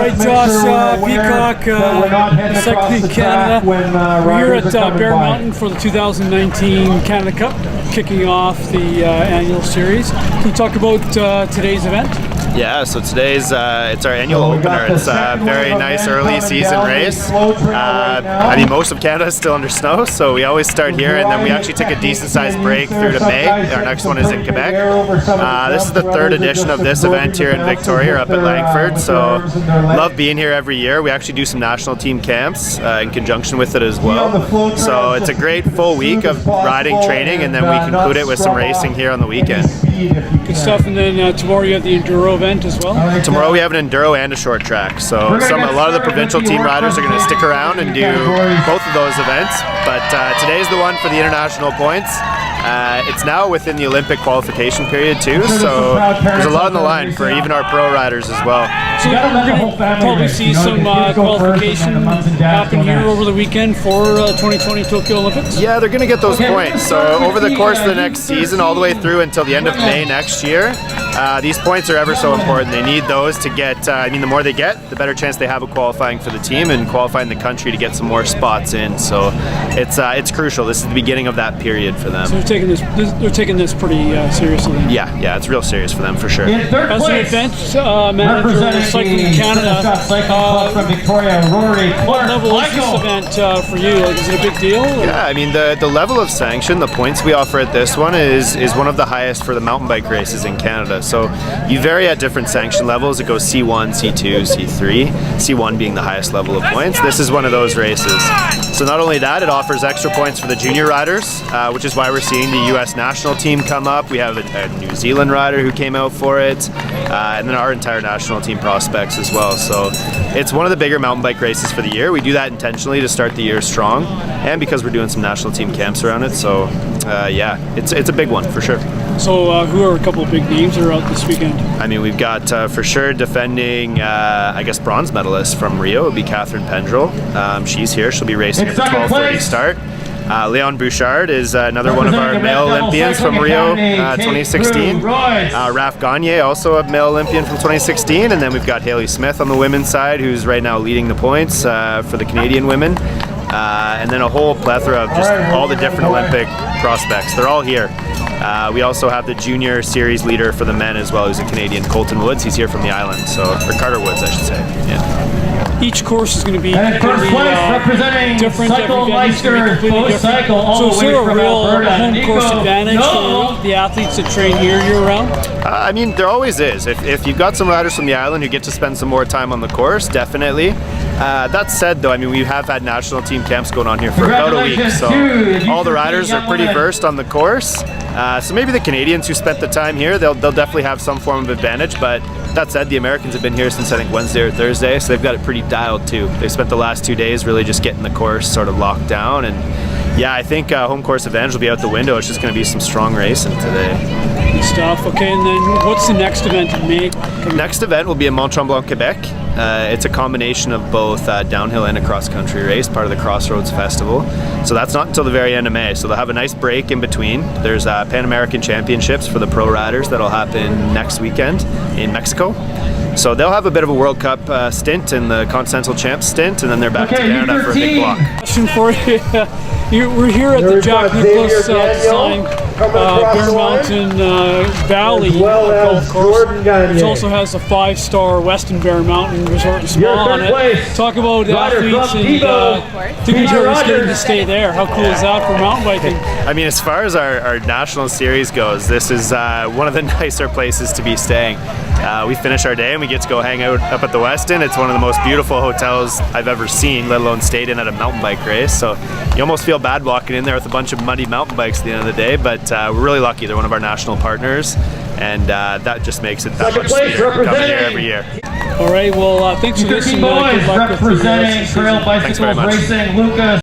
right, Josh, Peacock, Cycling Canada. We're here at Bear Mountain for the 2019 Canada Cup, kicking off the annual series. Can you talk about today's event? Yeah, so today's it's our annual opener. It's a very nice early season race. I mean, most of Canada is still under snow, so we always start here, and then we actually take a decent-sized break through to May. Our next one is in Quebec. This is the third edition of this event here in Victoria, up at Langford. So love being here every year. We actually do some national team camps in conjunction with it as well. So it's a great full week of riding, training, and then we conclude it with some racing here on the weekend. Good stuff. And then tomorrow you have the enduro event as well? Tomorrow we have an enduro and a short track. So a lot of the provincial team riders are going to stick around and do both of those events. But today's the one for the international points. It's now within the Olympic qualification period too, so there's a lot on the line for even our pro riders as well. So we're going to probably see some qualification happen here over the weekend for 2020 Tokyo Olympics? Yeah, they're going to get those points. So over the course of the next season, all the way through until the end of May next year, these points are ever so important. They need those to get, I mean, the more they get, the better chance they have of qualifying for the team and qualifying the country to get some more spots in. So it's crucial. This is the beginning of that period for them. So they're taking this pretty seriously. Yeah, it's real serious for them for sure. As an event manager of Cycling Canada, what level is this event for you? Like, is it a big deal? Or? Yeah, I mean the level of sanction, the points we offer at this one is one of the highest for the mountain bike races in Canada. So you vary at different sanction levels. It goes C1, C2, C3, C1 being the highest level of points. This is one of those races. So not only that, it offers extra points for the junior riders, which is why we're seeing the U.S. national team come up. We have a New Zealand rider who came out for it, and then our entire national team prospects as well. So it's one of the bigger mountain bike races for the year. We do that intentionally to start the year strong, and because we're doing some national team camps around it. So yeah, it's a big one for sure. So who are a couple of big names that are out this weekend? I mean, we've got for sure defending, I guess, bronze medalist from Rio. It would be Catherine Pendrell. She's here. She'll be racing at the 12:30 start. Leon Bouchard is another one of our male Olympians from Rio 2016. Raph Gagne, also a male Olympian from 2016. And then we've got Haley Smith on the women's side, who's right now leading the points for the Canadian women. And then a whole plethora of just all the different Olympic prospects. They're all here. We also have the junior series leader for the men as well, who's a Canadian, Colton Woods. He's here from the island, or Carter Woods, I should say. Yeah. Each course is going to be completely different. Every venue is going to be completely different. So is there a real home course advantage for the athletes that train here year-round? I mean, there always is. If you've got some riders from the island who get to spend some more time on the course, definitely. That said, though, I mean, we have had national team camps going on here for about a week, so all the riders are pretty versed on the course. So maybe the Canadians who spent the time here, they'll definitely have some form of advantage, but that said, the Americans have been here since I think Wednesday or Thursday, so they've got it pretty dialed too. They spent the last 2 days really just getting the course sort of locked down, and yeah, I think home course advantage will be out the window. It's just going to be some strong racing today. Good stuff. Okay, and then what's the next event in May? Next event will be in Mont-Tremblant, Quebec. It's a combination of both downhill and a cross-country race, part of the Crossroads Festival. So that's not until the very end of May. So they'll have a nice break in between. There's Pan American Championships for the pro riders that'll happen next weekend in Mexico. So they'll have a bit of a World Cup stint and the Continental Champs stint, and then they're back to Canada for a big block. Question for you. We're here at the Jack Nicklaus design Bear Mountain Valley golf course, which also has a 5-star Weston Bear Mountain Resort and Spa on it. Talk about athletes and dignitaries getting to stay there. How cool is that for mountain biking? I mean, as far as our national series goes, this is one of the nicer places to be staying. We finish our day and we get to go hang out up at the Westin. It's one of the most beautiful hotels I've ever seen, let alone stayed in at a mountain bike race. So you almost feel bad walking in there with a bunch of muddy mountain bikes at the end of the day, but we're really lucky. They're one of our national partners, and that just makes it that much sweeter coming here every year. All right, well, thanks for this, and good luck with the rest of the season. Thanks very much.